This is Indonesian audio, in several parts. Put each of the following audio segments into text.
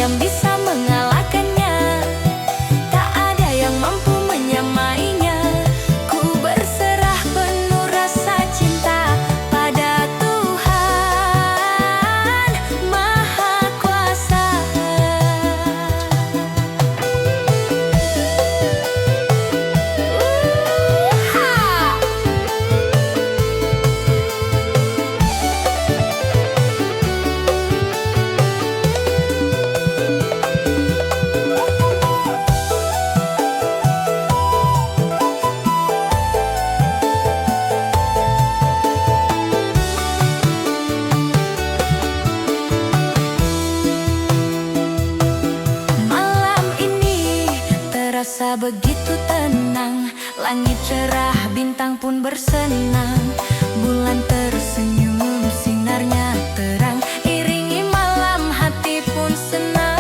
yang bisa mengalahkannya, tak ada yang mampu menyamainya. Ku berserah penuh rasa cinta pada Tuhan Maha Kuasa. Malam ini terasa begitu tenang, langit cerah, bintang pun bersenang. Bulan tersenyum, sinarnya terang, iringi malam hati pun senang.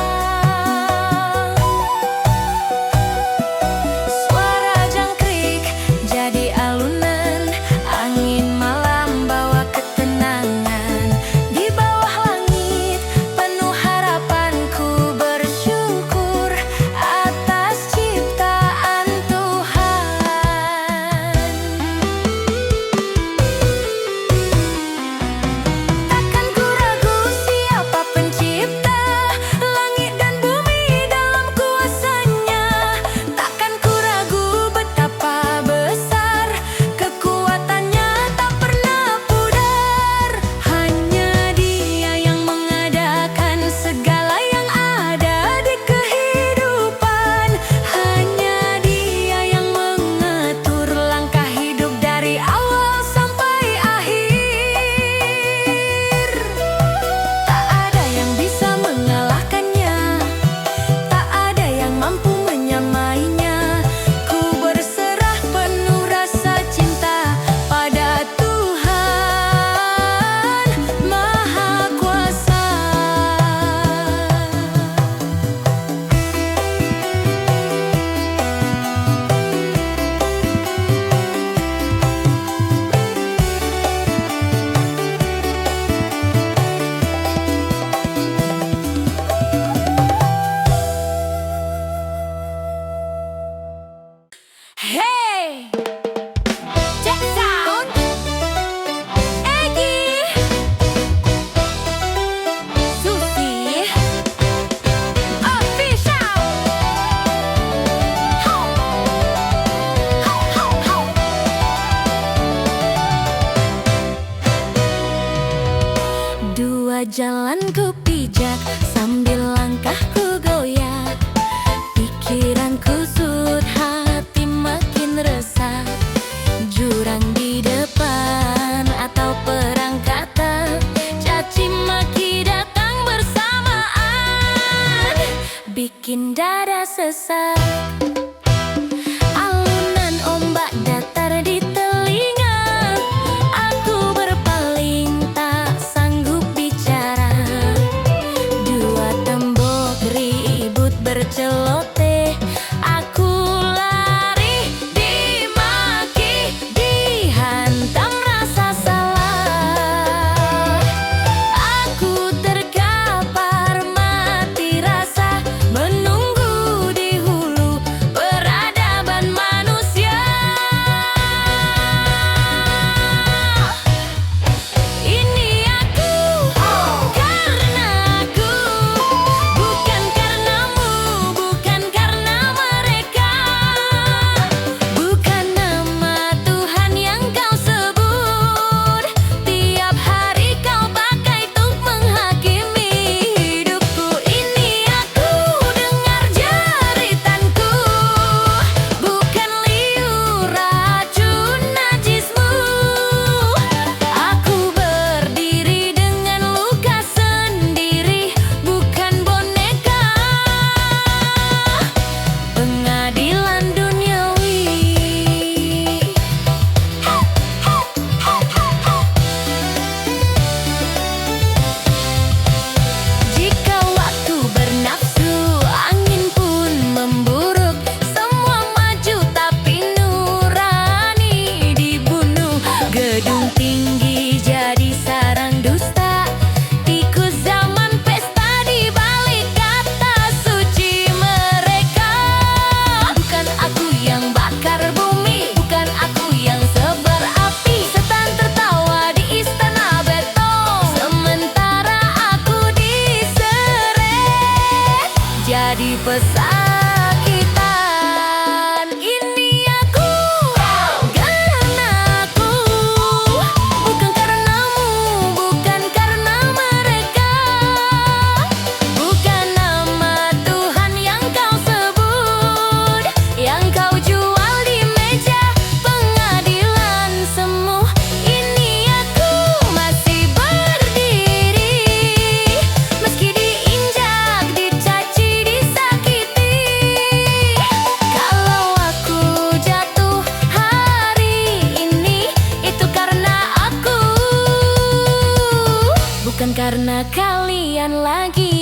Suara jangkrik jadi alunan, angin malam bawa ketenangan. Di bawah langit penuh harapanku, bersyukur atas ciptaan Tuhan. Takkan ku ragu siapa pencipta langit dan bumi dalam kuasanya. Takkan ku ragu betapa besar kekuatannya, tak pernah pudar. Hanya Dia yang mengadakan segala yang ada di kehidupan. Hanya Dia yang mengatur langkah hidup dari awal sampai akhir. Tak ada yang bisa mengalahkannya, tak ada yang mampu menyamainya. Ku berserah penuh rasa cinta pada Tuhan Maha Kuasa. Hey! Check sound! Egy! Susi! Official! Ho! Ho, ho, ho! Dua jalan ku pijak sambil langkahku goyah. Pikiranku surut, hati makin resah. Jurang di depan atau perang kata, caci maki datang bersamaan, bikin dada sesak. Alunan ombak datar di telinga, aku berpaling tak sanggup bicara. Dua tembok ribut berceloteh, aku lari dimaki, dihantam rasa salah. Aku terkapar mati rasa, menunggu di hulu jadi pesakitan. Ini aku, karena aku, bukan karenamu, bukan karena mereka, bukan nama Tuhan yang kau sebut, yang kau jual di meja pengadilan semu. Ini aku masih berdiri, meski diinjak, dicaci, disakiti. Kalau aku jatuh hari ini, itu karena aku, bukan karena kalian lagi.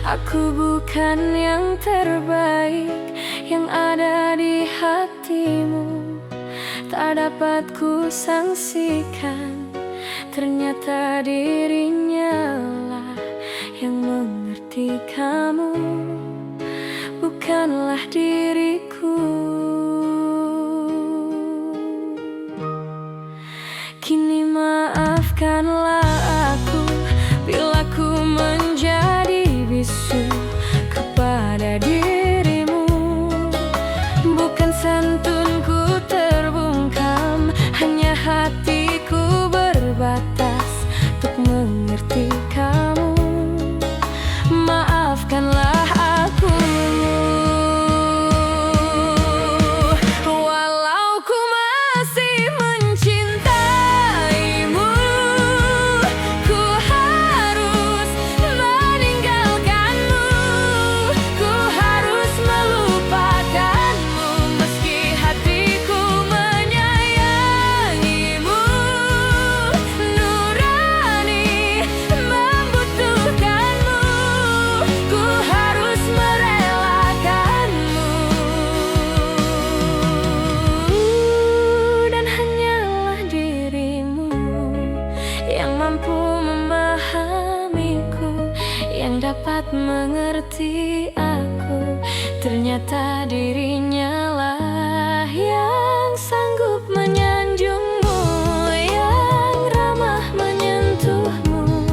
Aku bukan yang terbaik yang ada di hatimu. Tak dapat ku sangsikan, ternyata dirinya lah yang mengerti kamu, bukanlah diriku. Kini maafkanlah aku bila ku menjadi bisu kepada dirimu. Bukan santunku terbungkam, hanya hatiku berbatas untuk mengerti kamu. Maafkanlah aku. Walau ku masih mencintaimu, ku harus meninggalkanmu. Ku harus melupakanmu, meski hatiku menyayangimu. Nurani membutuhkanmu, ku harus merelakanmu. Dan hanyalah dirimu yang mampu memahamiku, yang dapat mengerti aku. Ternyata dirinya lah yang sanggup menyanjungmu, yang ramah menyentuhmu,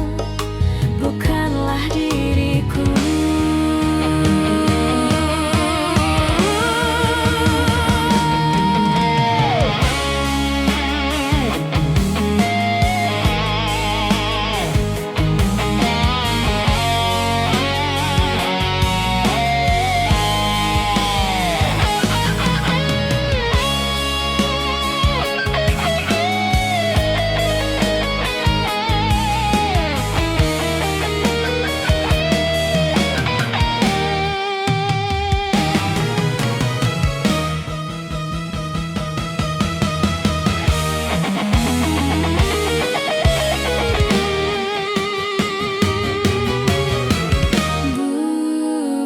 bukanlah diriku.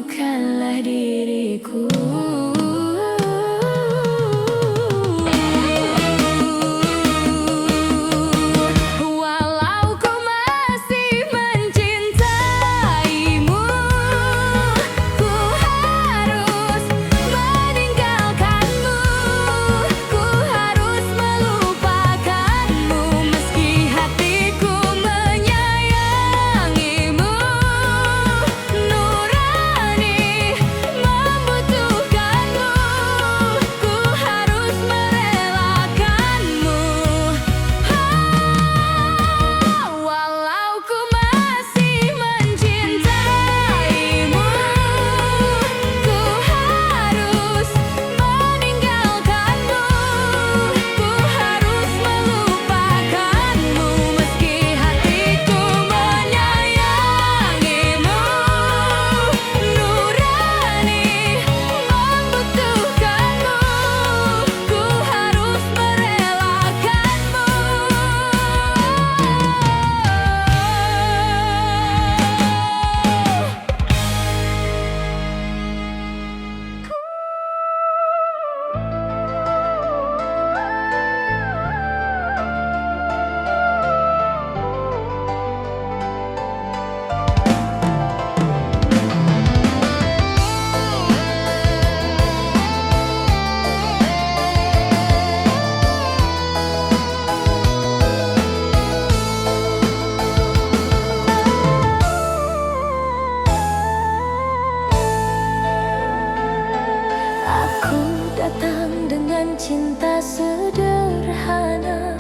Bukanlah diriku. Walau ku masih mencintaimu, ku harus meninggalkanmu. Ku harus melupakanmu, meski hatiku menyayangimu. Nurani membutuhkanmu, ku harus merelakanmu. Walau ku masih mencintaimu, ku harus meninggalkanmu. Ku harus melupakanmu, meski hatiku menyayangimu. Nurani membutuhkanmu, ku harus merelakanmu. Aku datang dengan cinta sederhana,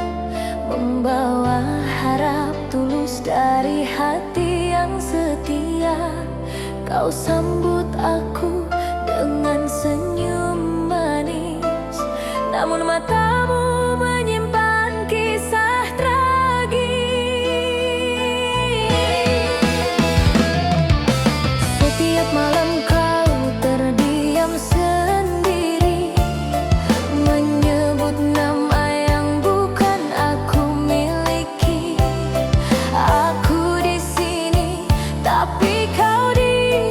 membawa harap tulus dari hati yang setia. Kau sambut aku dengan senyum manis, namun matamu menyimpan kisah tragis. Setiap malam kau terdiam sendiri, menyebut nama yang bukan aku miliki. Aku di sini, tapi kau di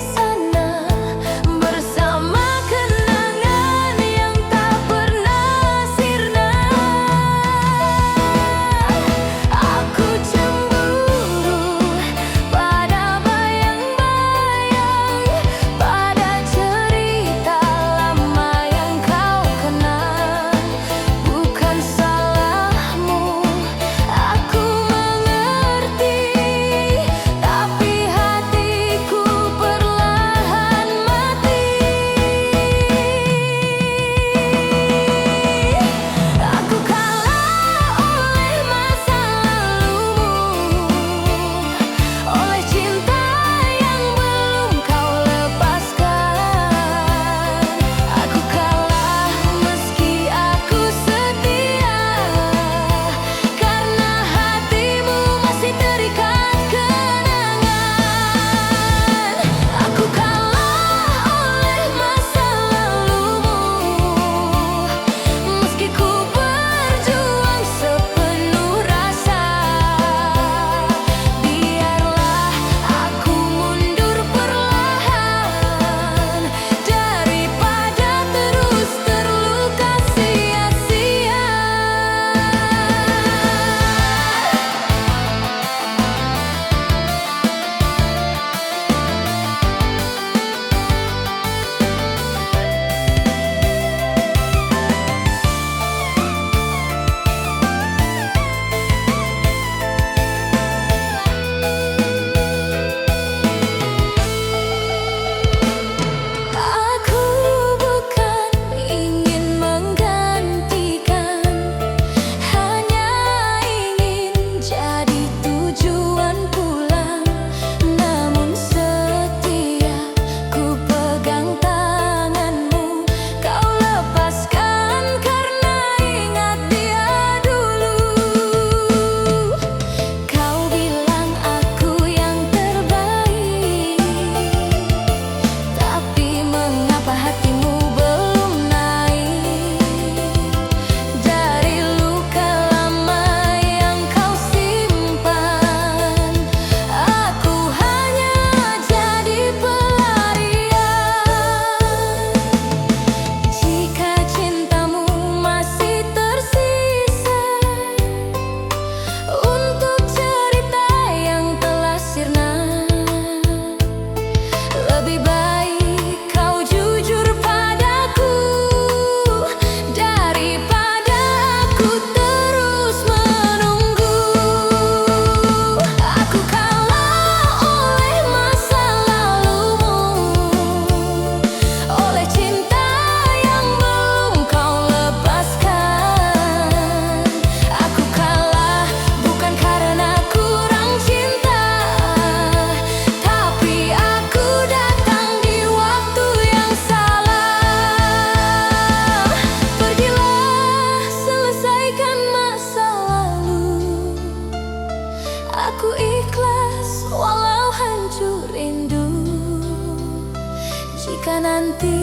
Jika nanti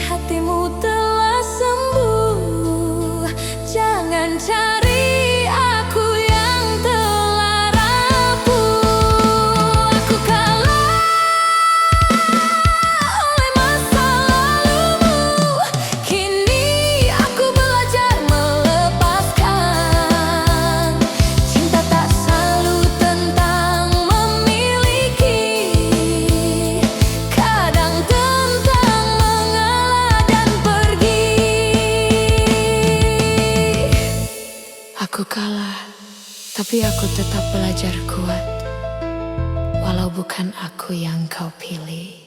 hatimu telah sembuh, jangan cari aku yang telah rapuh. Aku kalah oleh masa lalumu. Kini aku belajar melepaskan. Cinta tak selalu tentang memiliki, kadang tentang mengalah dan pergi. Aku kalah, tapi aku tetap belajar kuat, walau bukan aku yang kau pilih.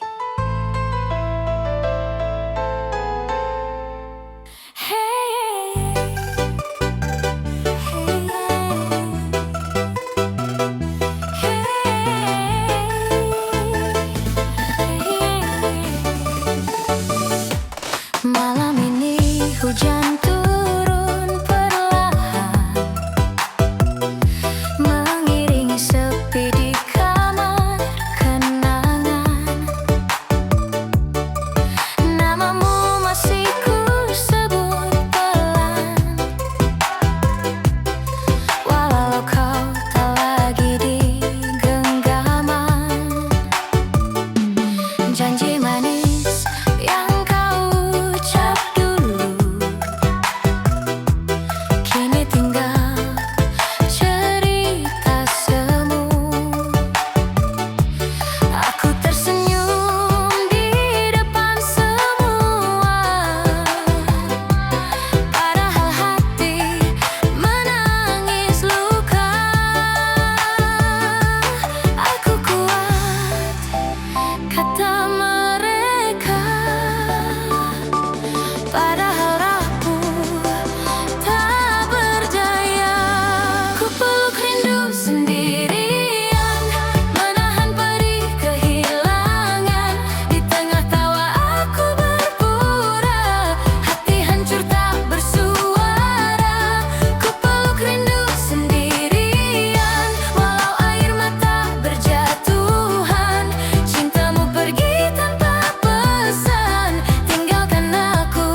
Malam ini hujan turun perlahan, mengiringi sepi di kamar kenangan. Namamu masih ku sebut pelan, walau kau tak lagi di genggaman. Janji manis yang kau ucap dulu, kini tinggal cerita semu. Aku tersenyum di depan semua, padahal hati menangis luka. Aku kuat, kata mereka, padahal rapuh tak berdaya. Ku peluk rindu sendirian, menahan perih kehilangan. Di tengah tawa aku berpura, hati hancur tak bersuara. Ku peluk rindu sendirian, walau air mata berjatuhan. Cintamu pergi tanpa pesan, tinggalkan aku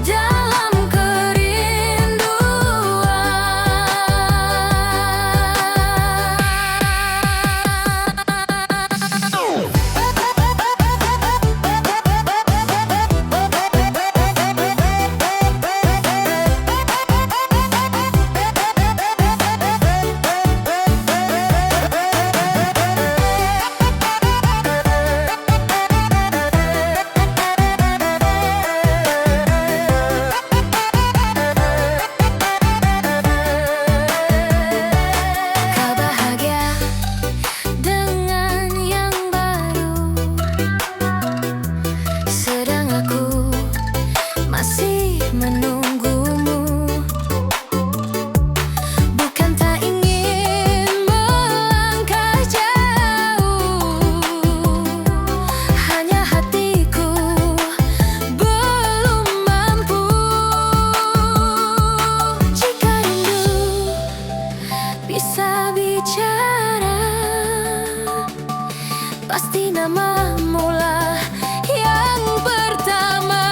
dalam kau bahagia dengan yang baru, sedang aku masih menunggumu. Bukan tak ingin melangkah jauh, hanya hatiku belum mampu. Jika rindu bisa bicara, pasti namamu lah yang pertama.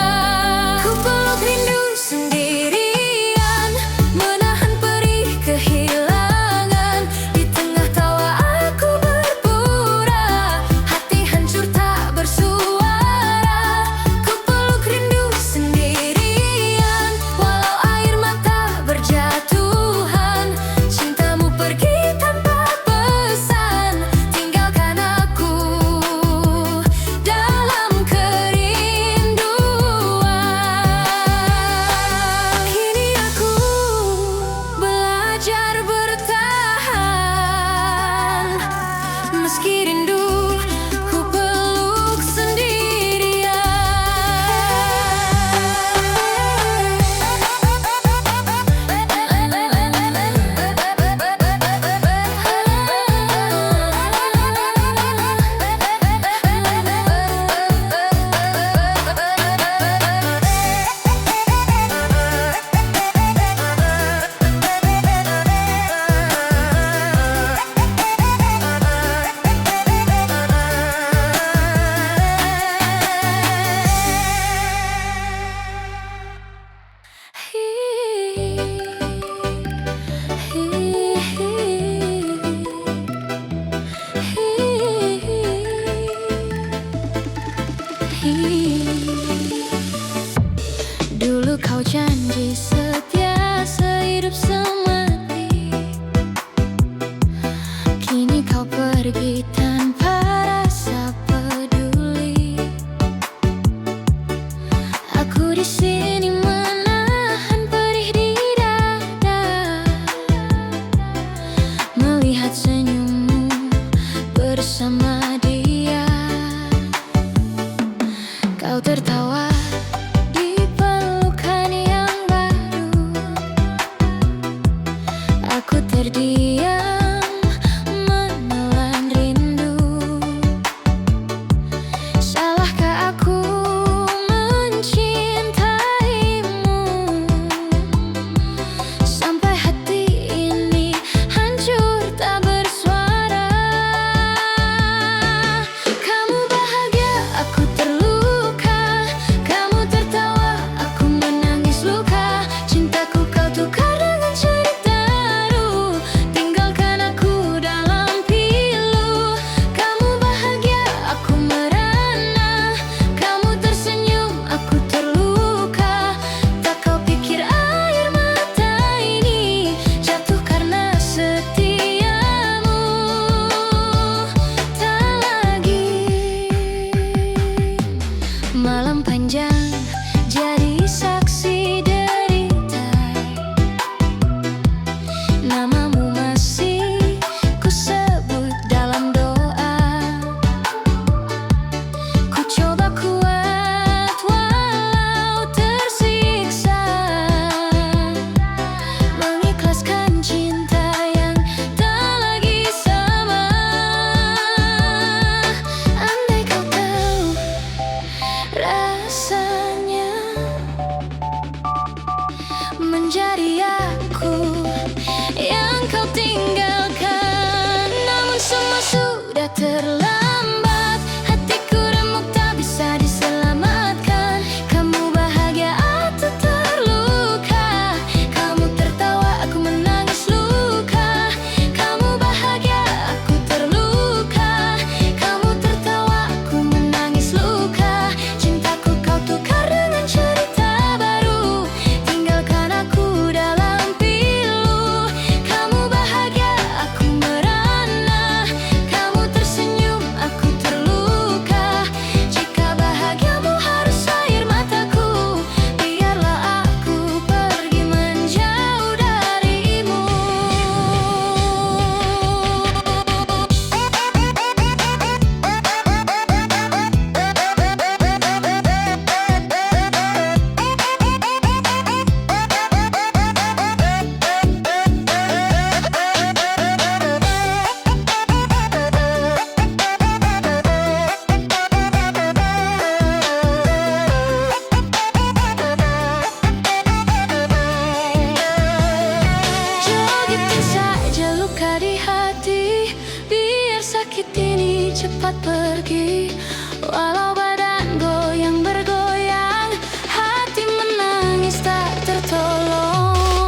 Ku peluk rindu sendirian, menahan perih kehilangan. Di tengah tawa aku berpura, hati hancur tak bersuara. Ku peluk rindu sendirian, walau air mata berjatuhan. Cintamu pergi tanpa pesan, tinggalkan aku kau pergi tanpa rasa peduli. Aku di sini menahan perih di dada, melihat senyummu bersama dia. Kau tertawa di pelukan yang baru, aku terdiam menelan rindu. Salahkah aku mencintaimu sampai hati ini hancur tak bersuara? Kamu bahagia, aku terluka. Kamu tertawa, aku menangis luka. Cintaku kau tukar dengan cerita baru, tinggalkan aku dalam pilu. Kamu bahagia, aku merana. Kamu tersenyum, aku terluka. Tak kau pikir air mata ini jatuh karena setiamu. Tak lagi malam panjang jadi saksi derita. Namamu masih ku sebut dalam doa. Ku coba kuat walau tersiksa, mengikhlaskan cinta yang tak lagi sama. Andai kau tahu rasanya menjadi aku yang kau tinggalkan. Namun semua sudah terlambat, hatiku remuk tak bisa diselamatkan. Kamu bahagia, aku terluka. Kamu tertawa, aku menangis luka. Kamu bahagia, aku terluka. Kamu tertawa, aku menangis luka. Cintaku kau tukar dengan cerita baru, tinggalkan aku dalam pilu. Kamu bahagia, aku merana. Kamu tersenyum, aku terluka. Jika bahagiamu harus air mataku, biarlah aku pergi menjauh darimu. Jogetin saja luka di hati, biar sakit ini cepat pergi. Walau badan goyang bergoyang, hati menangis tak tertolong.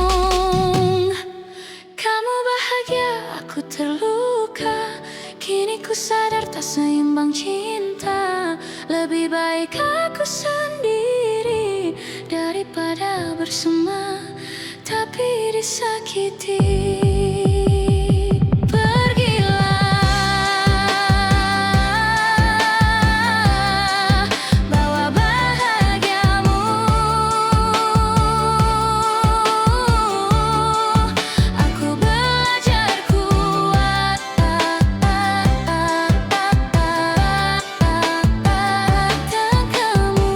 Kamu bahagia, aku terluka. Kini ku sadar tak seimbang cinta. Lebih baik aku sendiri daripada bersama tapi disakiti. Pergilah, bawa bahagiamu. Aku belajar kuat tak kamu.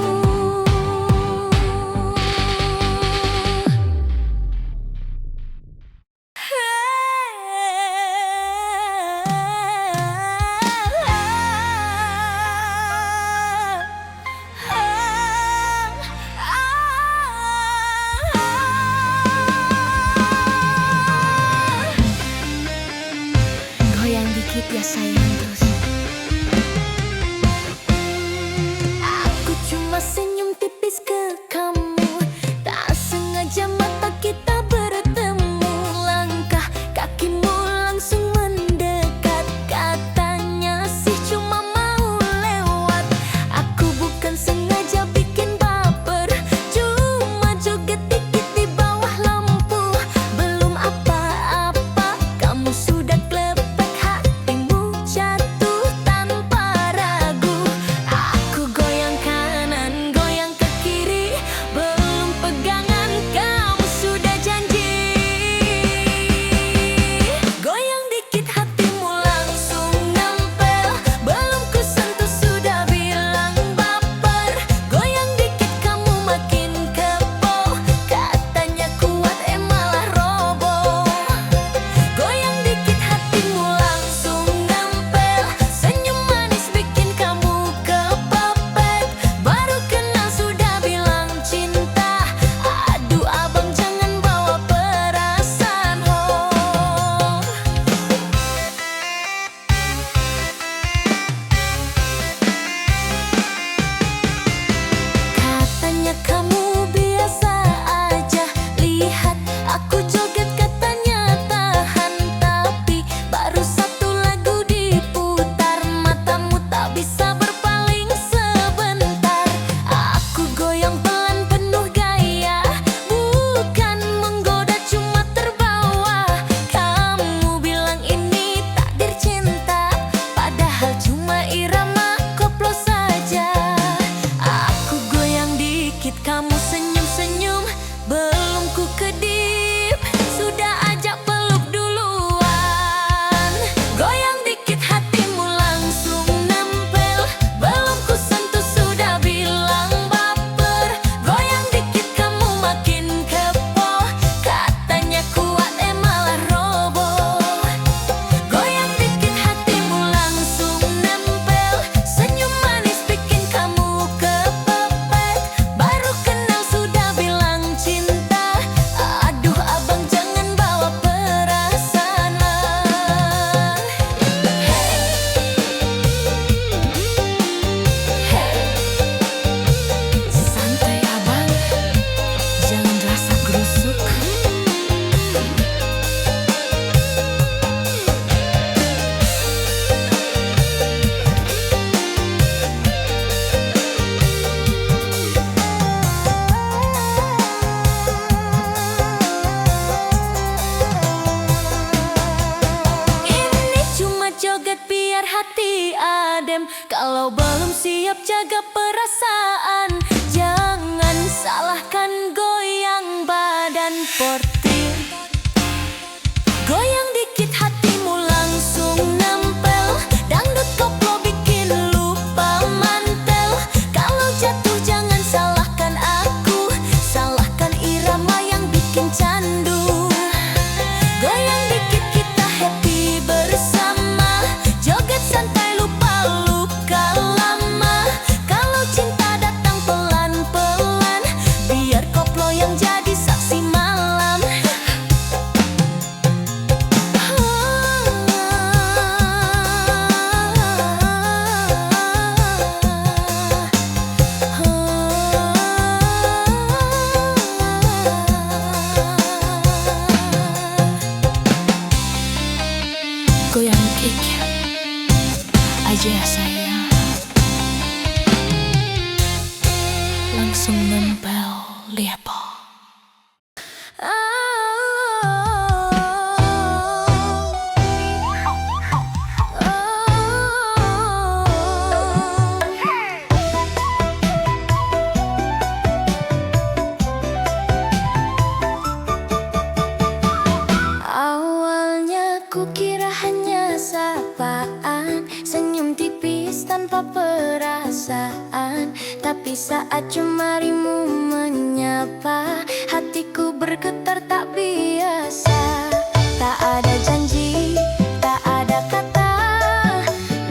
Goyang dikit ya sayang terus. Aku cuma senyum tipis ke kamu, tak sengaja mata kita bertemu. Langkah kakimu langsung mendekat, katanya sih cuma mau lewat. Aku bukan sengaja bikin baper, cuma joget dikit di bawah lampu. Belum apa-apa kamu sudah klepek hatimu. adem. Kalau belum siap jaga perasaan, jangan salahkan goyang badan portir. Goyang dikit hatimu langsung nempel. Dangdut koplo bikin lupa mantel. Kalau jatuh jangan salahkan aku, salahkan irama yang bikin candu. Goyang dikit kita happy bersama. Joget santai lupa luka lama. Kalau cinta datang pelan-pelan, biar koplo yang jadi saksi malam. Goyang dikit aja ya sayang, langsung nempel lepo. Awalnya kukira hanya sapaan, senyum tipis tanpa perasaan. Tapi saat jemarimu menyapa, hatiku bergetar tak biasa. Tak ada janji, tak ada kata,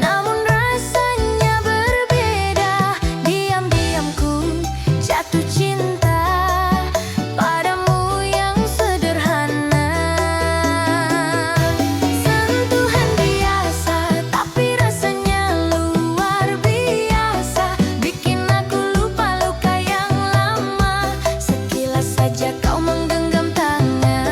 namun rasanya berbeda. Diam-diam ku jatuh cinta padamu yang sederhana. Sentuhan biasa, tapi rasanya luar biasa. Bikin aku lupa luka yang lama. Sekilas saja kau menggenggam tangan.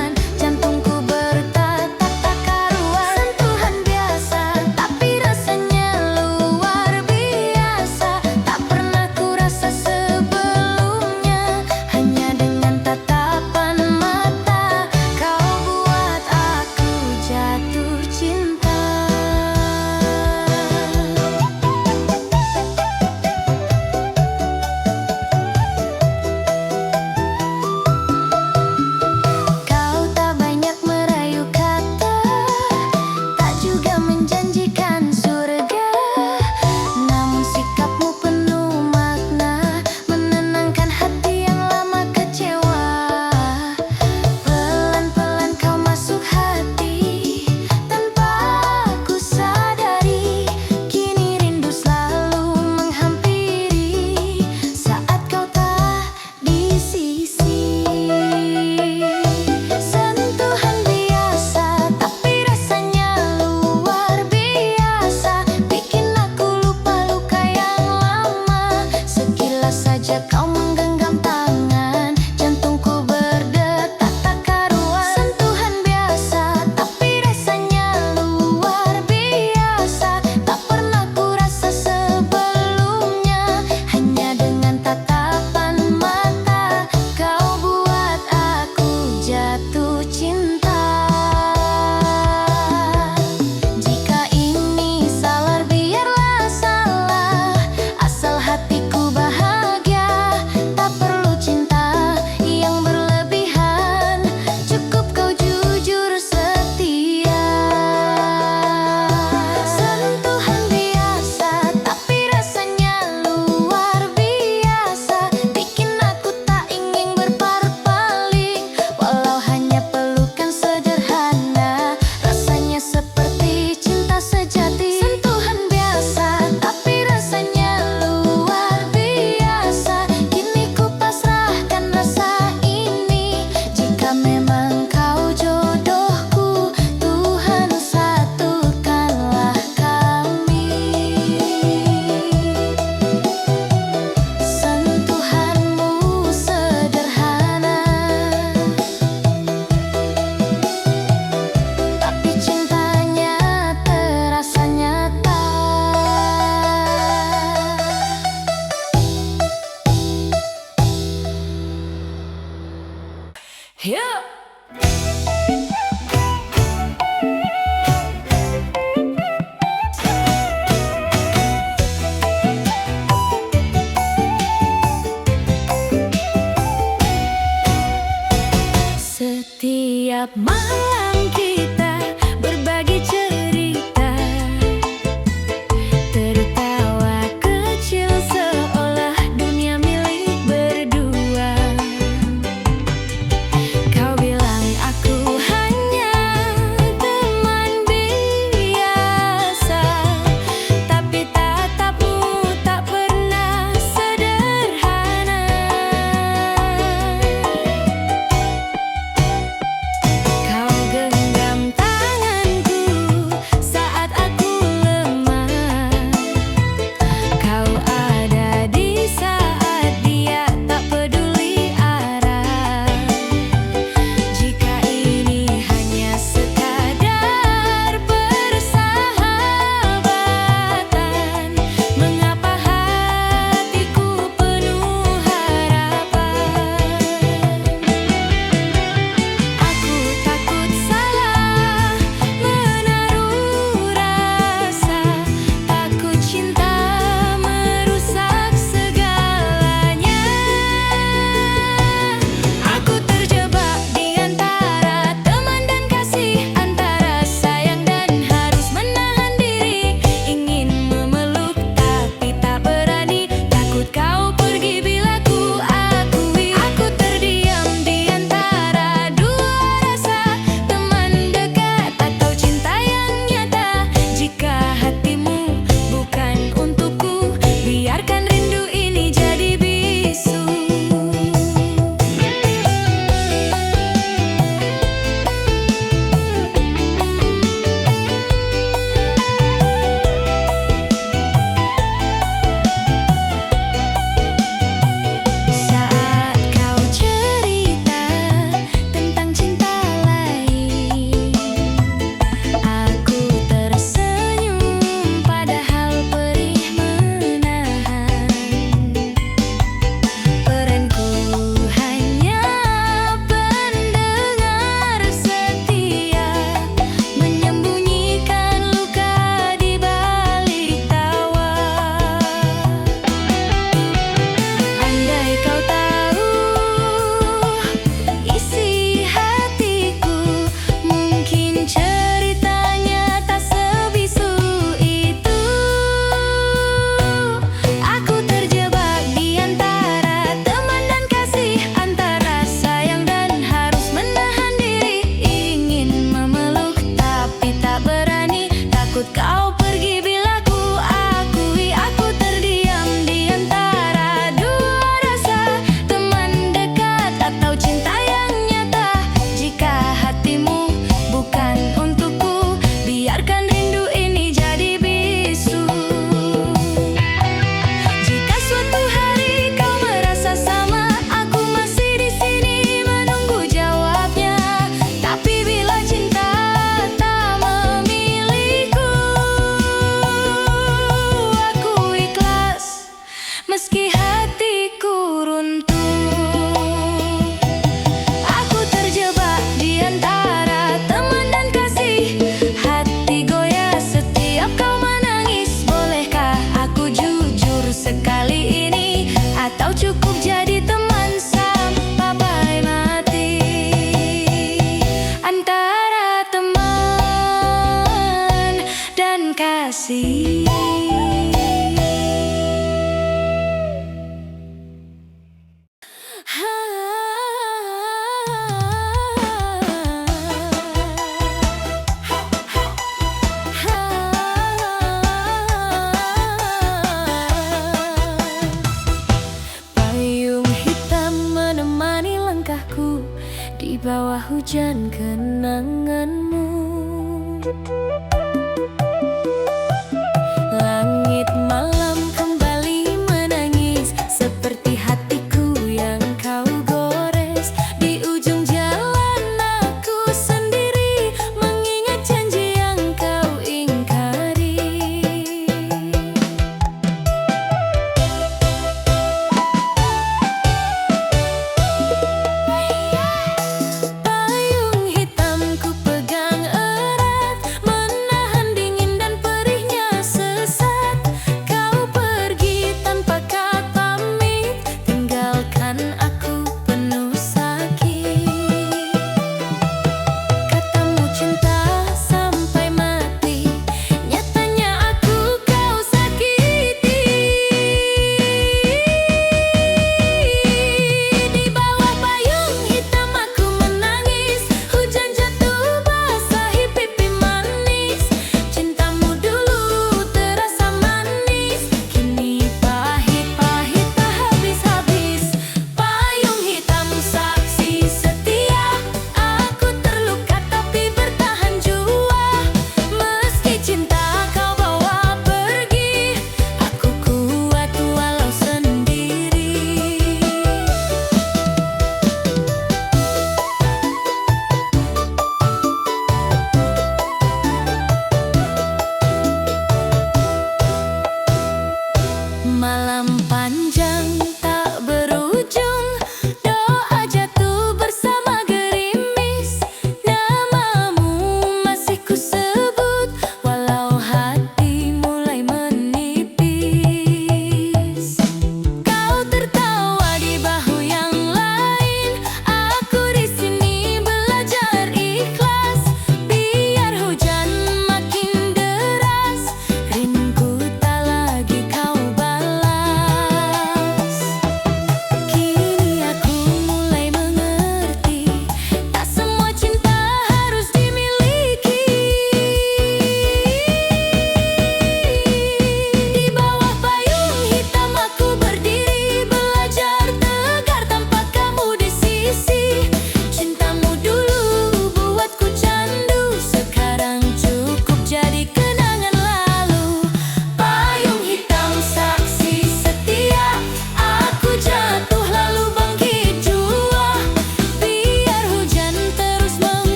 kasih.